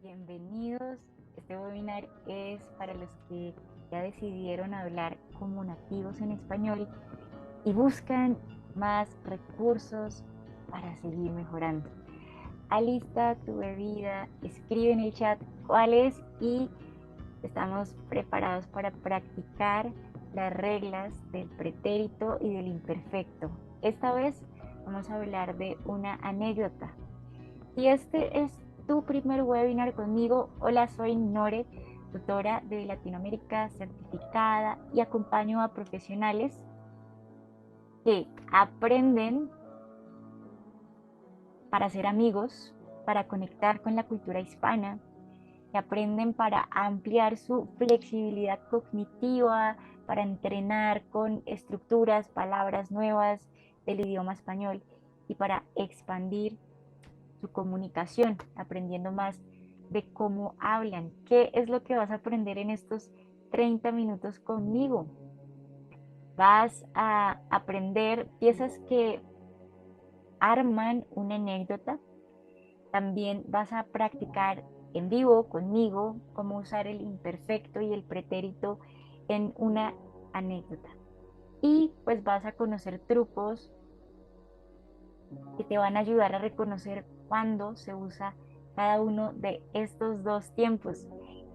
Bienvenidos. Este webinar es para los que ya decidieron hablar como nativos en español y buscan más recursos para seguir mejorando. Alista tu bebida, escribe en el chat cuál es y estamos preparados para practicar las reglas del pretérito y del imperfecto. Esta vez vamos a hablar de una anécdota. Si este es tu primer webinar conmigo, hola, soy Nore, tutora de Latinoamérica certificada y acompaño a profesionales que aprenden para ser amigos, para conectar con la cultura hispana, que aprenden para ampliar su flexibilidad cognitiva, para entrenar con estructuras, palabras nuevas del idioma español y para expandir su comunicación, aprendiendo más de cómo hablan. ¿Qué es lo que vas a aprender en estos 30 minutos conmigo? Vas a aprender piezas que arman una anécdota. También vas a practicar en vivo conmigo cómo usar el imperfecto y el pretérito en una anécdota. Y pues vas a conocer trucos que te van a ayudar a reconocer cuándo se usa cada uno de estos dos tiempos.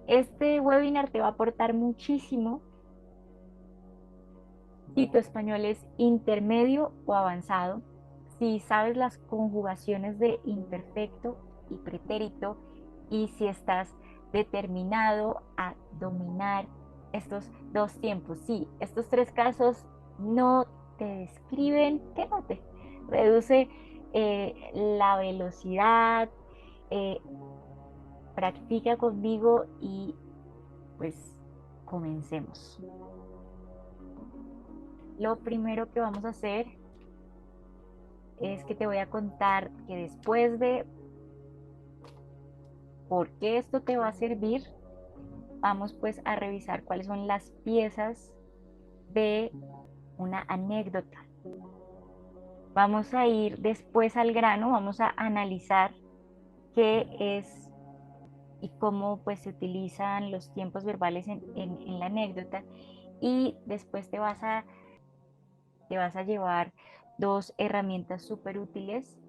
Este webinar te va a aportar muchísimo si tu español es intermedio o avanzado, si sabes las conjugaciones de imperfecto y pretérito y si estás determinado a dominar estos dos tiempos. Si estos tres casos no te describen, quédate. Reduce la velocidad, eh, practica conmigo y pues comencemos. Lo primero que vamos a hacer es que te voy a contar que después de por qué esto te va a servir, vamos pues a revisar cuáles son las piezas de una anécdota. Vamos a ir después al grano, vamos a analizar qué es y cómo pues se utilizan los tiempos verbales en la anécdota y después te vas a llevar dos herramientas súper útiles.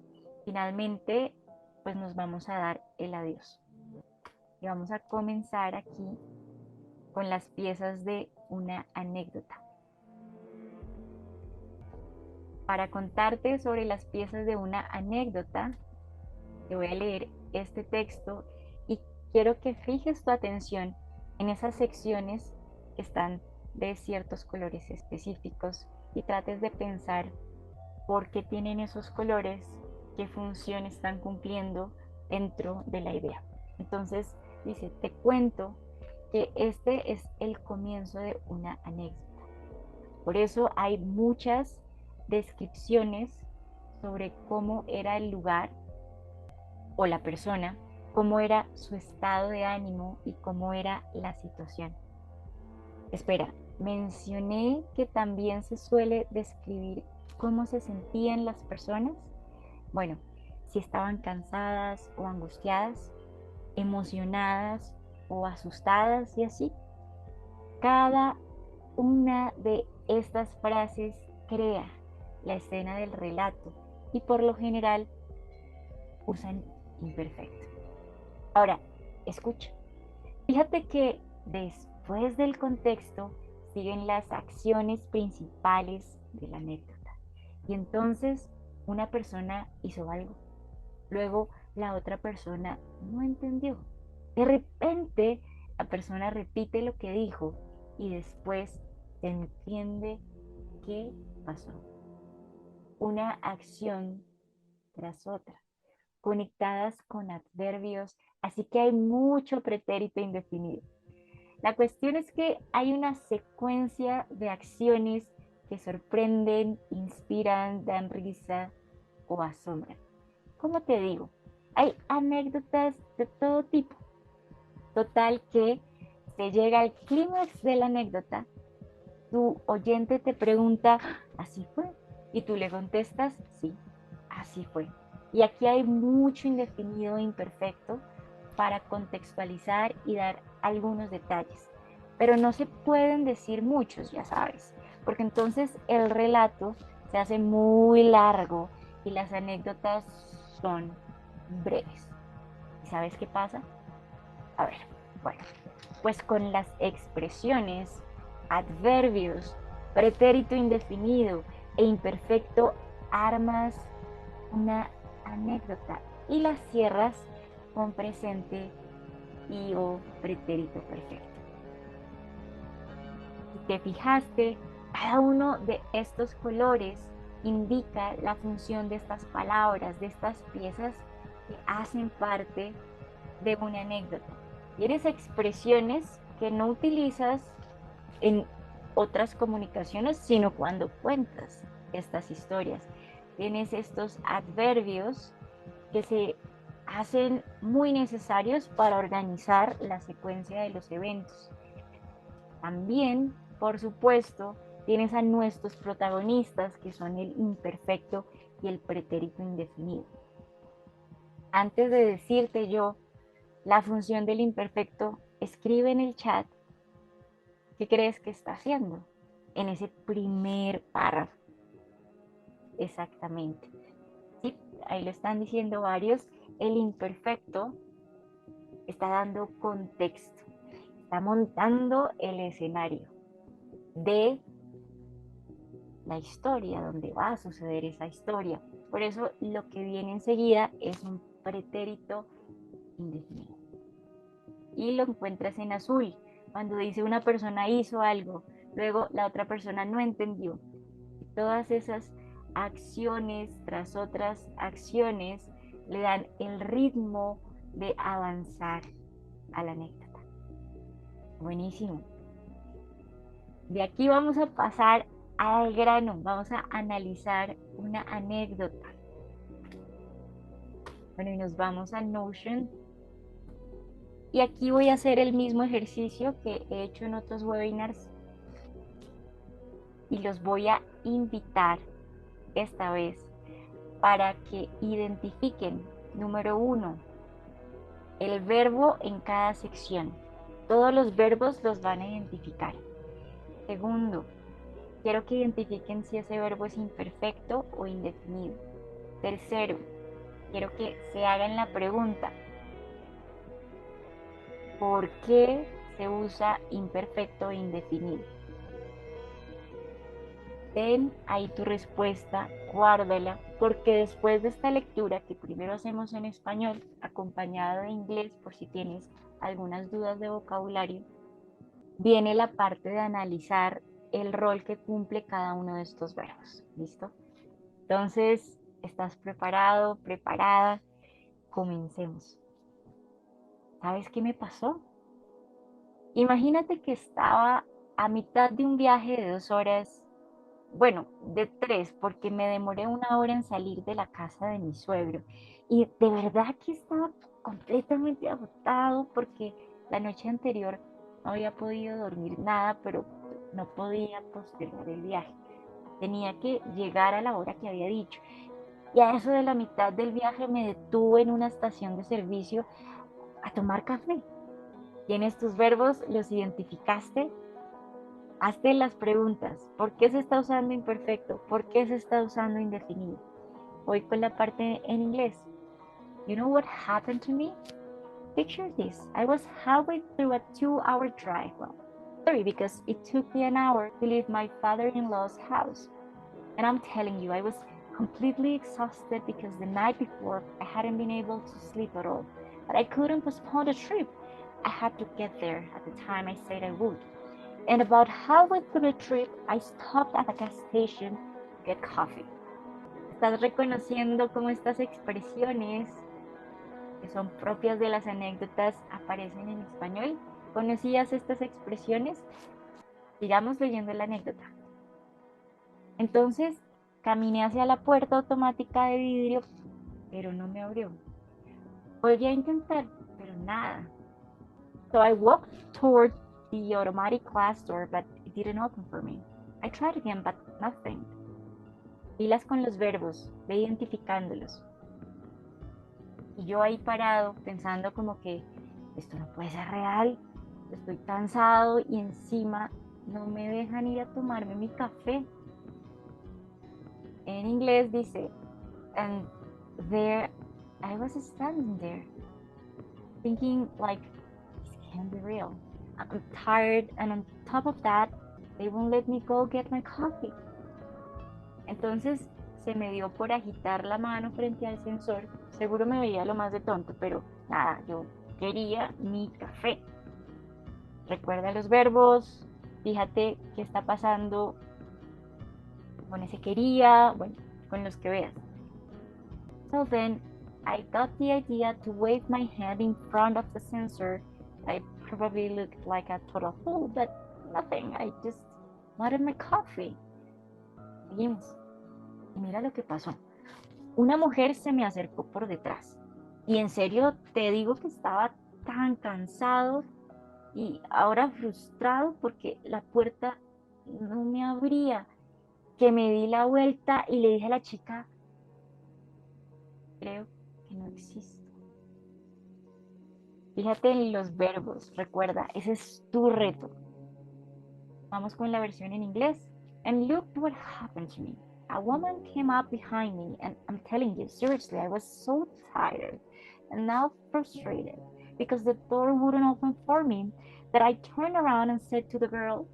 Finalmente, pues nos vamos a dar el adiós. Y vamos a comenzar aquí con las piezas de una anécdota. Para contarte sobre las piezas de una anécdota, te voy a leer este texto y quiero que fijes tu atención en esas secciones que están de ciertos colores específicos y trates de pensar por qué tienen esos colores, qué función están cumpliendo dentro de la idea. Entonces, dice, te cuento que este es el comienzo de una anécdota. Por eso hay muchas descripciones sobre cómo era el lugar o la persona, cómo era su estado de ánimo y cómo era la situación. Espera, mencioné que también se suele describir cómo se sentían las personas. Bueno, si estaban cansadas o angustiadas, emocionadas o asustadas y así. Cada una de estas frases crea la escena del relato y por lo general usan imperfecto. Ahora, escucha. Fíjate que después del contexto siguen las acciones principales de la anécdota. Y entonces una persona hizo algo, luego la otra persona no entendió. De repente la persona repite lo que dijo y después se entiende qué pasó. Una acción tras otra, conectadas con adverbios, así que hay mucho pretérito indefinido. La cuestión es que hay una secuencia de acciones que sorprenden, inspiran, dan risa o asombran. ¿Cómo te digo? Hay anécdotas de todo tipo. Total que se llega al clímax de la anécdota, tu oyente te pregunta, ¿así fue? Y tú le contestas, sí, así fue. Y aquí hay mucho indefinido e imperfecto para contextualizar y dar algunos detalles. Pero no se pueden decir muchos, ya sabes, porque entonces el relato se hace muy largo y las anécdotas son breves. ¿Y sabes qué pasa? A ver, bueno, pues con las expresiones, adverbios, pretérito indefinido e imperfecto armas una anécdota y las cierras con presente y o pretérito perfecto. Si te fijaste, cada uno de estos colores indica la función de estas palabras, de estas piezas que hacen parte de una anécdota. Tienes expresiones que no utilizas en otras comunicaciones, sino cuando cuentas estas historias. Tienes estos adverbios que se hacen muy necesarios para organizar la secuencia de los eventos. También, por supuesto, tienes a nuestros protagonistas, que son el imperfecto y el pretérito indefinido. Antes de decirte yo la función del imperfecto, escribe en el chat qué crees que está haciendo en ese primer párrafo. Exactamente. Sí, ahí lo están diciendo varios. El imperfecto está dando contexto, está montando el escenario de la historia, donde va a suceder esa historia. Por eso lo que viene enseguida es un pretérito indefinido. Y lo encuentras en azul, cuando dice una persona hizo algo, luego la otra persona no entendió. Y todas esas acciones tras otras acciones le dan el ritmo de avanzar a la anécdota. Buenísimo. De aquí vamos a pasar al grano, vamos a analizar una anécdota. Bueno, y nos vamos a Notion. Y aquí voy a hacer el mismo ejercicio que he hecho en otros webinars. Y los voy a invitar esta vez para que identifiquen, número 1, el verbo en cada sección. Todos los verbos los van a identificar. Segundo, quiero que identifiquen si ese verbo es imperfecto o indefinido. Tercero, quiero que se hagan la pregunta, ¿por qué se usa imperfecto e indefinido? Ten ahí tu respuesta, guárdala, porque después de esta lectura, que primero hacemos en español, acompañado de inglés por si tienes algunas dudas de vocabulario, viene la parte de analizar el rol que cumple cada uno de estos verbos. ¿Listo? Entonces, ¿estás preparado, preparada? Comencemos. ¿Sabes qué me pasó? Imagínate que estaba a mitad de un viaje de 2 horas, bueno, de 3, porque me demoré 1 hora en salir de la casa de mi suegro. Y de verdad que estaba completamente agotado porque la noche anterior no había podido dormir nada, pero no podía postergar el viaje. Tenía que llegar a la hora que había dicho. Y a eso de la mitad del viaje me detuve en una estación de servicio a tomar café. ¿Tienes tus verbos? ¿Los identificaste? Hazte las preguntas. ¿Por qué se está usando imperfecto? ¿Por qué se está usando indefinido? Voy con la parte en inglés. You know what happened to me? Picture this. I was halfway through a 2-hour drive. Well, 3 because it took me an hour to leave my father-in-law's house. And I'm telling you, I was completely exhausted because the night before I hadn't been able to sleep at all. But I couldn't postpone the trip. I had to get there at the time I said I would. And about halfway through the trip, I stopped at a gas station to get coffee. ¿Estás reconociendo cómo estas expresiones, que son propias de las anécdotas, aparecen en español? ¿Conocías estas expresiones? Sigamos leyendo la anécdota. Entonces, caminé hacia la puerta automática de vidrio, pero no me abrió. Volví a intentar, pero nada. So I walked toward the automatic glass door, but it didn't open for me. I tried again, but nothing. Pilas con los verbos, ve identificándolos. Y yo ahí parado pensando como que esto no puede ser real, estoy cansado y encima no me dejan ir a tomarme mi café. En inglés dice, and there I was standing there thinking like this can't be real. I'm tired and on top of that they won't let me go get my coffee. Entonces se me dio por agitar la mano frente al sensor. Seguro me veía lo más de tonto, pero nada, yo quería mi café. Recuerda los verbos, fíjate qué está pasando con ese quería, bueno, con los que veas. So then I got the idea to wave my hand in front of the sensor. I probably looked like a total fool, but nothing. I just wanted my coffee. Seguimos. Y mira lo que pasó. Una mujer se me acercó por detrás. Y en serio te digo que estaba tan cansado y ahora frustrado porque la puerta no me abría, que me di la vuelta y le dije a la chica, creo que no existe. Fíjate en los verbos, recuerda, ese es tu reto. Vamos con la versión en inglés. And look what happened to me. A woman came up behind me, and I'm telling you, seriously, I was so tired and now frustrated because the door wouldn't open for me that I turned around and said to the girl,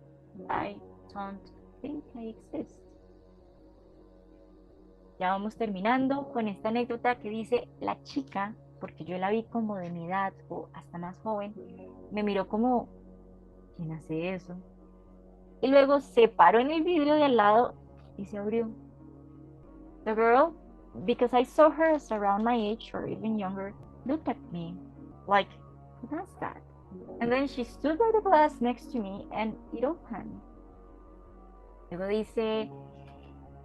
I don't think I exist. Ya vamos terminando con esta anécdota que dice la chica, porque yo la vi como de mi edad o hasta más joven, me miró como, ¿quién hace eso? Y luego se paró en el vidrio de al lado y se abrió. The girl, because I saw her as around my age or even younger, looked at me like, who does that? And then she stood by the glass next to me and it opened. Luego dice,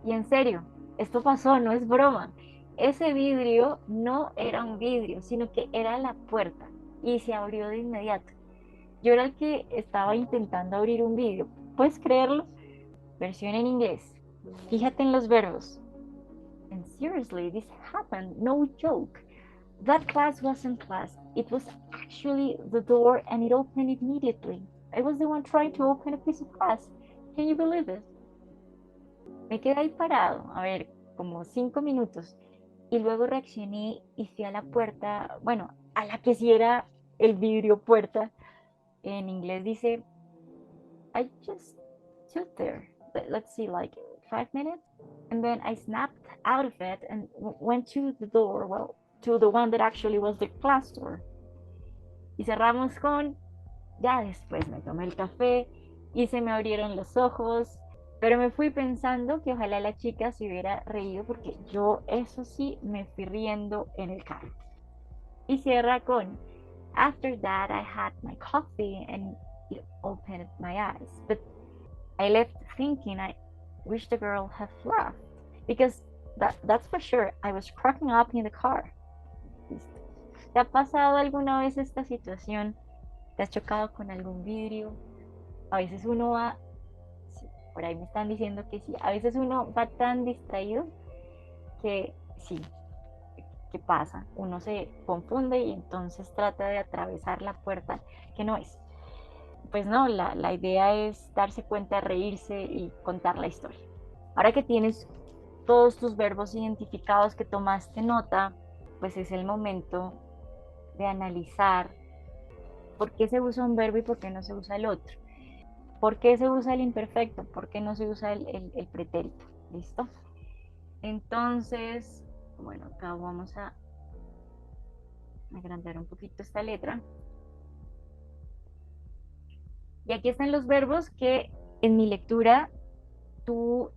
y en serio, esto pasó, no es broma. Ese vidrio no era un vidrio, sino que era la puerta y se abrió de inmediato. Yo era el que estaba intentando abrir un vidrio. ¿Puedes creerlo? Versión en inglés. Fíjate en los verbos. And seriously, this happened, no joke. That class wasn't class. It was actually the door and it opened immediately. I was the one trying to open a piece of glass. Can you believe it? Me quedé ahí parado, a ver, como 5 minutos. Y luego reaccioné y fui a la puerta, bueno, a la que sí era el vidrio puerta. En inglés dice, I just stood there. Let's see, like 5 minutes. And then I snapped out of it and went to the door, well, to the one that actually was the class door. Y cerramos con, ya después me tomé el café y se me abrieron los ojos, pero me fui pensando que ojalá la chica se hubiera reído porque yo, eso sí, me fui riendo en el carro. Y cierra con, after that I had my coffee and it opened my eyes. But I left thinking I wish the girl had laughed because that's for sure. I was cracking up in the car. Listo. ¿Te ha pasado alguna vez esta situación? ¿Te has chocado con algún vidrio? A veces uno va, sí, por ahí me están diciendo que sí, a veces uno va tan distraído que sí, ¿qué pasa? Uno se confunde y entonces trata de atravesar la puerta que no es. Pues no, la idea es darse cuenta, reírse y contar la historia. Ahora que tienes todos tus verbos identificados que tomaste nota, pues es el momento de analizar por qué se usa un verbo y por qué no se usa el otro. ¿Por qué se usa el imperfecto? ¿Por qué no se usa el pretérito? ¿Listo? Entonces, bueno, acá vamos a agrandar un poquito esta letra. Y aquí están los verbos que en mi lectura tú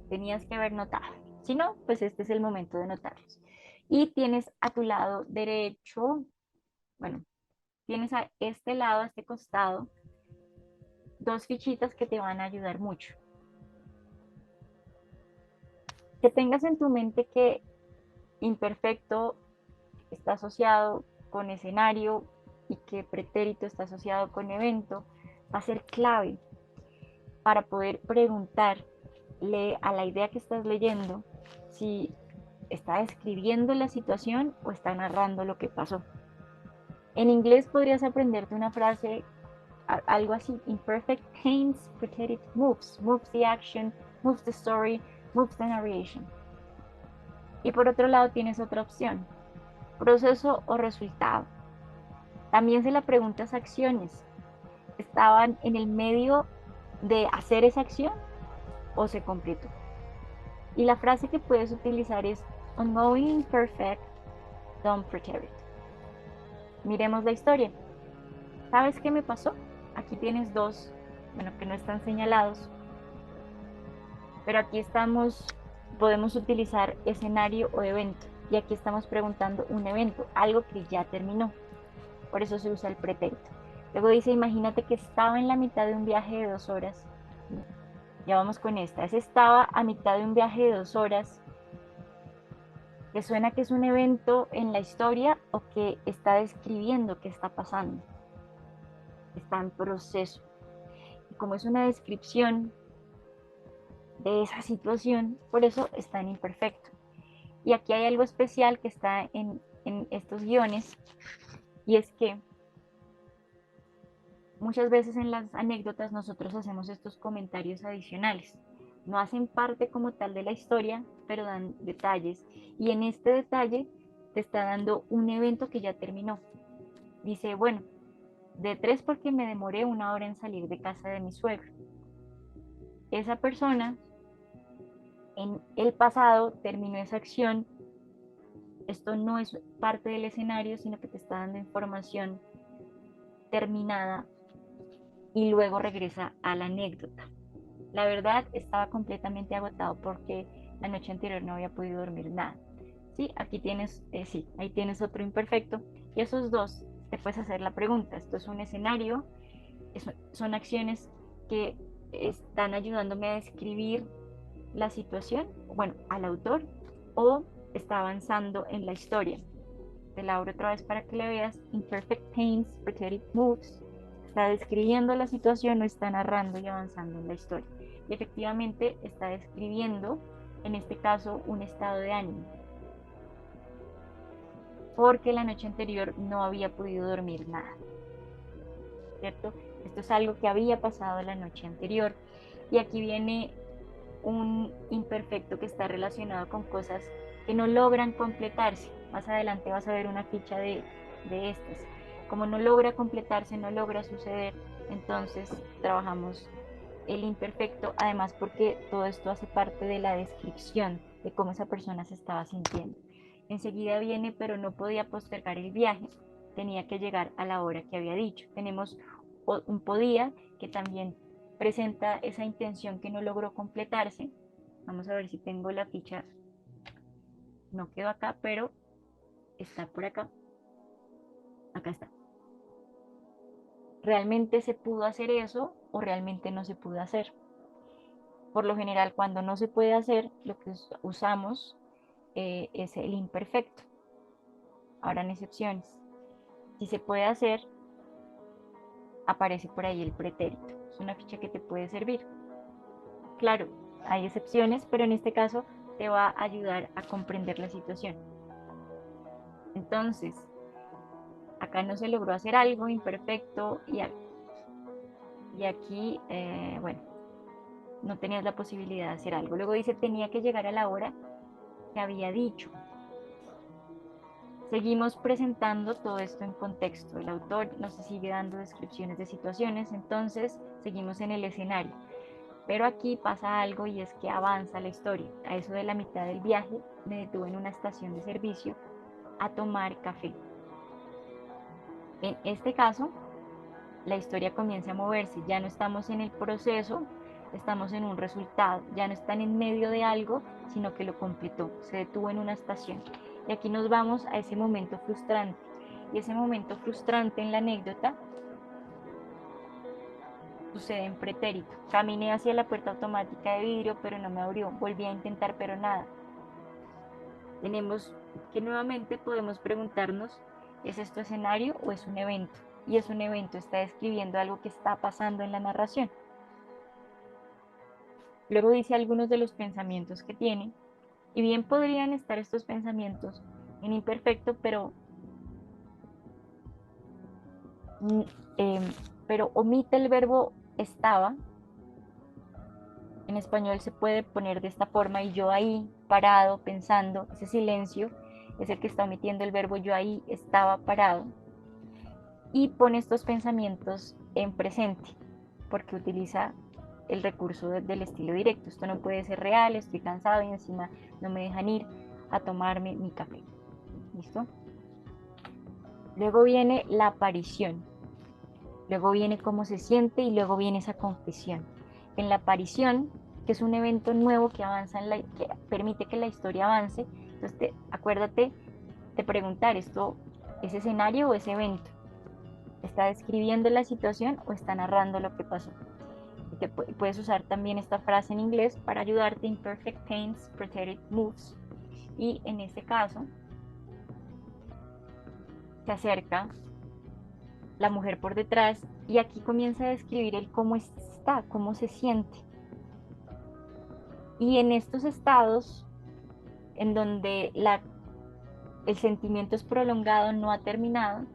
tenías que haber notado. Si no, pues este es el momento de notarlos. Y tienes a tu lado derecho, bueno, tienes a este lado, a este costado, dos fichitas que te van a ayudar mucho. Que tengas en tu mente que imperfecto está asociado con escenario y que pretérito está asociado con evento, va a ser clave para poder preguntarle a la idea que estás leyendo si ¿Está describiendo la situación o está narrando lo que pasó? En inglés podrías aprenderte una frase, algo así: imperfect tense, pretérito moves, moves the action, moves the story, moves the narration. Y por otro lado tienes otra opción: proceso o resultado. También se la preguntas acciones. ¿Estaban en el medio de hacer esa acción o se completó? Y la frase que puedes utilizar es ongoing imperfect, don't pretend. Miremos la historia. ¿Sabes qué me pasó? Aquí tienes dos, bueno, que no están señalados, pero aquí estamos, podemos utilizar escenario o evento. Y aquí estamos preguntando un evento, algo que ya terminó. Por eso se usa el pretérito. Luego dice, imagínate que estaba en la mitad de un viaje de 2 horas. Ya vamos con esta. Ese estaba a mitad de un viaje de 2 horas. ¿Te suena que es un evento en la historia o que está describiendo qué está pasando? Está en proceso. Y como es una descripción de esa situación, por eso está en imperfecto. Y aquí hay algo especial que está en estos guiones, y es que muchas veces en las anécdotas nosotros hacemos estos comentarios adicionales. No hacen parte como tal de la historia, pero dan detalles. Y en este detalle te está dando un evento que ya terminó. Dice, bueno, de 3 porque me demoré 1 hora en salir de casa de mi suegro. Esa persona en el pasado terminó esa acción. Esto no es parte del escenario, sino que te está dando información terminada y luego regresa a la anécdota. La verdad, estaba completamente agotado porque la noche anterior no había podido dormir nada. Sí, aquí tienes, sí, ahí tienes otro imperfecto. Y esos dos te puedes hacer la pregunta. Esto es un escenario, son acciones que están ayudándome a describir la situación, bueno, al autor, o está avanzando en la historia. Te la abro otra vez para que le veas. Imperfect tense, pretérito moves. Está describiendo la situación o está narrando y avanzando en la historia. Y efectivamente está describiendo, en este caso, un estado de ánimo, porque la noche anterior no había podido dormir nada, ¿cierto? Esto es algo que había pasado la noche anterior. Y aquí viene un imperfecto que está relacionado con cosas que no logran completarse. Más adelante vas a ver una ficha de estas. Como no logra completarse, no logra suceder, entonces trabajamos el imperfecto, además porque todo esto hace parte de la descripción de cómo esa persona se estaba sintiendo. Enseguida viene, pero no podía postergar el viaje, tenía que llegar a la hora que había dicho. Tenemos un podía que también presenta esa intención que no logró completarse. Vamos a ver si tengo la ficha. No quedó acá, pero está por acá. Acá está. ¿Realmente se pudo hacer eso o realmente no se pudo hacer? Por lo general, cuando no se puede hacer, lo que usamos es el imperfecto. Habrán excepciones. Si se puede hacer, aparece por ahí el pretérito. Es una ficha que te puede servir. Claro, hay excepciones, pero en este caso te va a ayudar a comprender la situación. Entonces, acá no se logró hacer algo imperfecto y aquí, bueno, no tenías la posibilidad de hacer algo. Luego dice, tenía que llegar a la hora que había dicho. Seguimos presentando todo esto en contexto. El autor nos sigue dando descripciones de situaciones, entonces seguimos en el escenario. Pero aquí pasa algo y es que avanza la historia. A eso de la mitad del viaje me detuve en una estación de servicio a tomar café. En este caso, la historia comienza a moverse. Ya no estamos en el proceso, estamos en un resultado. Ya no están en medio de algo, sino que lo completó. Se detuvo en una estación. Y aquí nos vamos a ese momento frustrante. Y ese momento frustrante en la anécdota sucede en pretérito. Caminé hacia la puerta automática de vidrio, pero no me abrió. Volví a intentar, pero nada. Tenemos que nuevamente podemos preguntarnos, ¿es esto escenario o es un evento? Y es un evento, está describiendo algo que está pasando en la narración. Luego dice algunos de los pensamientos que tiene. Y bien podrían estar estos pensamientos en imperfecto, mm, em, pero omite el verbo estaba. En español se puede poner de esta forma y yo ahí, parado, pensando, ese silencio es el que está omitiendo el verbo yo ahí estaba parado y pone estos pensamientos en presente porque utiliza el recurso del estilo directo. Esto no puede ser real, estoy cansado y encima no me dejan ir a tomarme mi café. ¿Listo? Luego viene la aparición, luego viene cómo se siente y luego viene esa confesión. En la aparición, que es un evento nuevo que avanza que permite que la historia avance, entonces acuérdate de preguntar, ¿esto es escenario o es evento? ¿Está describiendo la situación o está narrando lo que pasó? Y puedes usar también esta frase en inglés para ayudarte: imperfect tense, pretérito moves. Y en este caso, se acerca la mujer por detrás y aquí comienza a describir el cómo está, cómo se siente. Y en estos estados en donde el sentimiento es prolongado, no ha terminado,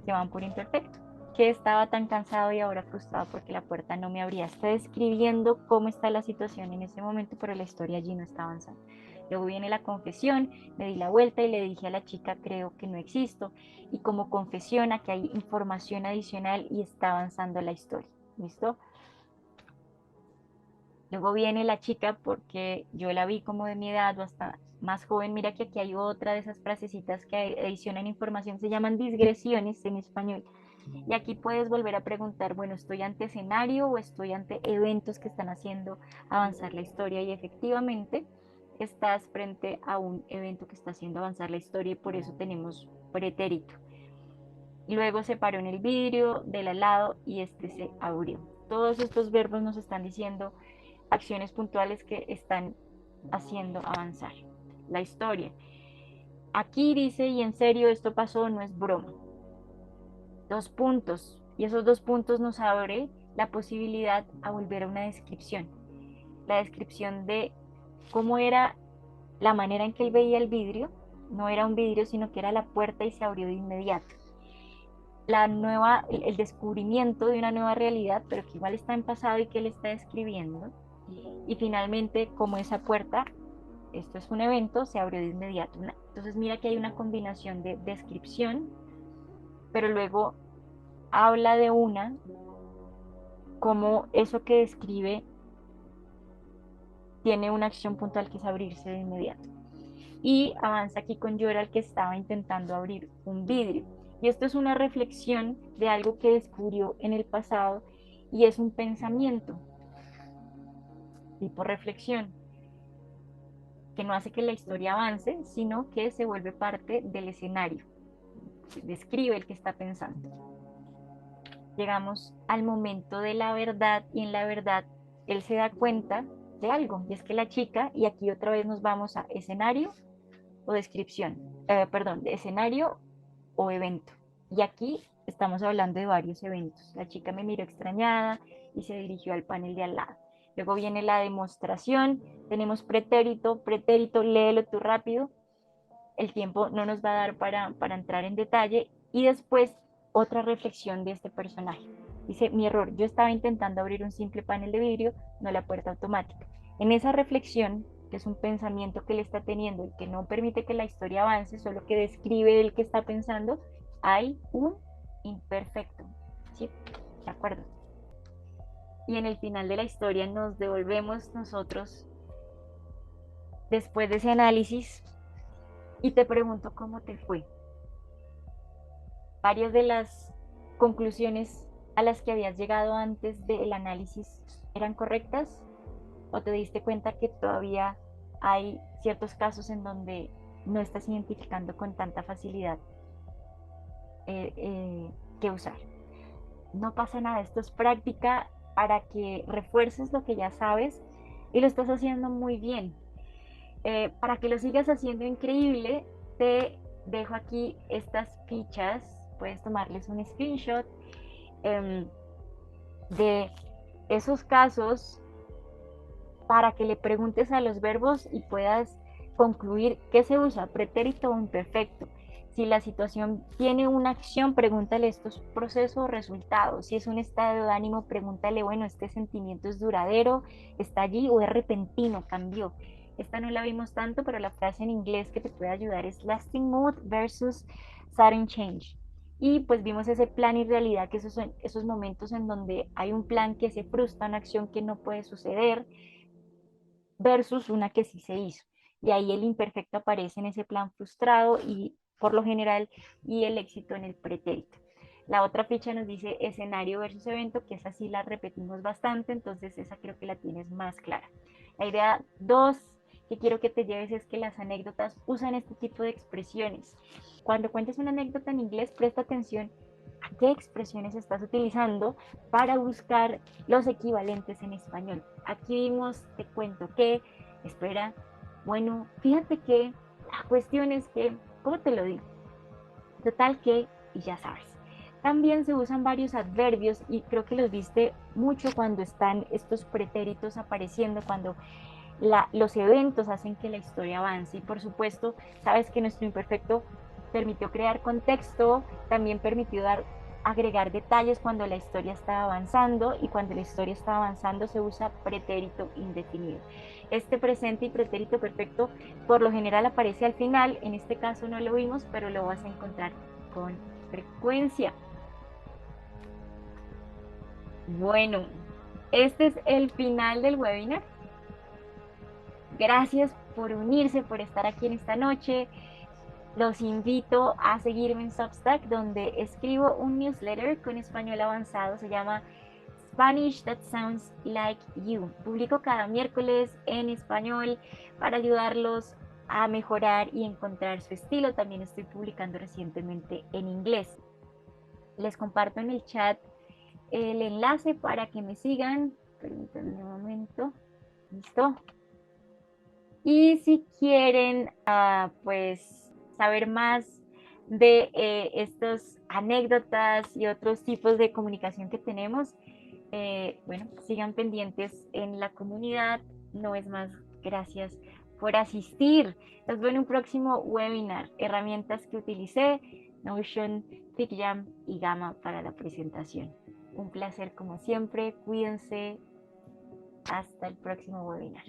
se van por imperfecto. Que estaba tan cansado y ahora frustrado porque la puerta no me abría. Está describiendo cómo está la situación en ese momento, pero la historia allí no está avanzando. Luego viene la confesión, me di la vuelta y le dije a la chica, creo que no existo. Y como confesión, aquí hay información adicional y está avanzando la historia. ¿Listo? Luego viene la chica porque yo la vi como de mi edad o hasta más joven. Mira que aquí hay otra de esas frasecitas que adicionan información, se llaman digresiones en español. Y aquí puedes volver a preguntar, bueno, ¿estoy ante escenario o estoy ante eventos que están haciendo avanzar la historia? Y efectivamente estás frente a un evento que está haciendo avanzar la historia y por eso tenemos pretérito. Y luego se paró en el vidrio del al lado y este se abrió. Todos estos verbos nos están diciendo acciones puntuales que están haciendo avanzar la historia. Aquí dice, y en serio esto pasó, no es broma. Dos puntos. Y esos dos puntos nos abre la posibilidad a volver a una descripción. La descripción de cómo era la manera en que él veía el vidrio. No era un vidrio, sino que era la puerta y se abrió de inmediato. El descubrimiento de una nueva realidad, pero que igual está en pasado y que él está describiendo. Y finalmente, como esa puerta, esto es un evento, se abrió de inmediato. Entonces mira que hay una combinación de descripción, pero luego habla de una como eso que describe tiene una acción puntual que es abrirse de inmediato. Y avanza aquí con Yoral que estaba intentando abrir un vidrio. Y esto es una reflexión de algo que descubrió en el pasado y es un pensamiento tipo reflexión que no hace que la historia avance, sino que se vuelve parte del escenario. Describe el que está pensando. Llegamos al momento de la verdad y en la verdad él se da cuenta de algo y es que la chica, y aquí otra vez nos vamos a escenario o descripción, perdón, de escenario o evento. Y aquí estamos hablando de varios eventos. La chica me miró extrañada y se dirigió al panel de al lado. Luego viene la demostración, tenemos pretérito, pretérito, léelo tú rápido, el tiempo no nos va a dar para entrar en detalle. Y después otra reflexión de este personaje. Dice, mi error, yo estaba intentando abrir un simple panel de vidrio, no la puerta automática. En esa reflexión, que es un pensamiento que él está teniendo y que no permite que la historia avance, solo que describe el que está pensando, hay un imperfecto. ¿Sí? ¿De acuerdo? Y en el final de la historia nos devolvemos nosotros después de ese análisis y te pregunto cómo te fue. Varias de las conclusiones a las que habías llegado antes del análisis eran correctas o te diste cuenta que todavía hay ciertos casos en donde no estás identificando con tanta facilidad qué usar. No pasa nada, esto es práctica para que refuerces lo que ya sabes y lo estás haciendo muy bien. Para que lo sigas haciendo increíble, te dejo aquí estas fichas, puedes tomarles un screenshot de esos casos para que le preguntes a los verbos y puedas concluir qué se usa, pretérito o imperfecto. Si la situación tiene una acción, pregúntale, ¿esto es proceso o resultado? Si es un estado de ánimo, pregúntale, bueno, ¿este sentimiento es duradero, está allí o es repentino, cambió? Esta no la vimos tanto, pero la frase en inglés que te puede ayudar es lasting mood versus sudden change. Y pues vimos ese plan y realidad, que esos son esos momentos en donde hay un plan que se frustra, una acción que no puede suceder, versus una que sí se hizo. Y ahí el imperfecto aparece en ese plan frustrado y por lo general y el éxito en el pretérito. La otra ficha nos dice escenario versus evento, que esa sí la repetimos bastante, entonces esa creo que la tienes más clara. La idea 2 que quiero que te lleves es que las anécdotas usan este tipo de expresiones. Cuando cuentes una anécdota en inglés, presta atención a qué expresiones estás utilizando para buscar los equivalentes en español. Aquí vimos, te cuento que, espera, bueno, fíjate que la cuestión es que, ¿cómo te lo digo? Total que, y ya sabes. También se usan varios adverbios y creo que los viste mucho cuando están estos pretéritos apareciendo, cuando los eventos hacen que la historia avance. Y por supuesto, sabes que nuestro imperfecto permitió crear contexto, también permitió agregar detalles cuando la historia estaba avanzando, y cuando la historia está avanzando se usa pretérito indefinido. Este presente y pretérito perfecto por lo general aparece al final, en este caso no lo vimos, pero lo vas a encontrar con frecuencia. Bueno, este es el final del webinar. Gracias por unirse, por estar aquí en esta noche. Los invito a seguirme en Substack, donde escribo un newsletter con español avanzado. Se llama Spanish That Sounds Like You. Publico cada miércoles en español para ayudarlos a mejorar y encontrar su estilo. También estoy publicando recientemente en inglés. Les comparto en el chat el enlace para que me sigan. Permítanme un momento. ¿Listo? Y si quieren, pues, saber más de estas anécdotas y otros tipos de comunicación que tenemos, bueno, sigan pendientes en la comunidad. No es más, gracias por asistir. Nos vemos en un próximo webinar. Herramientas que utilicé: Notion, PickJam y Gamma para la presentación. Un placer como siempre. Cuídense. Hasta el próximo webinar.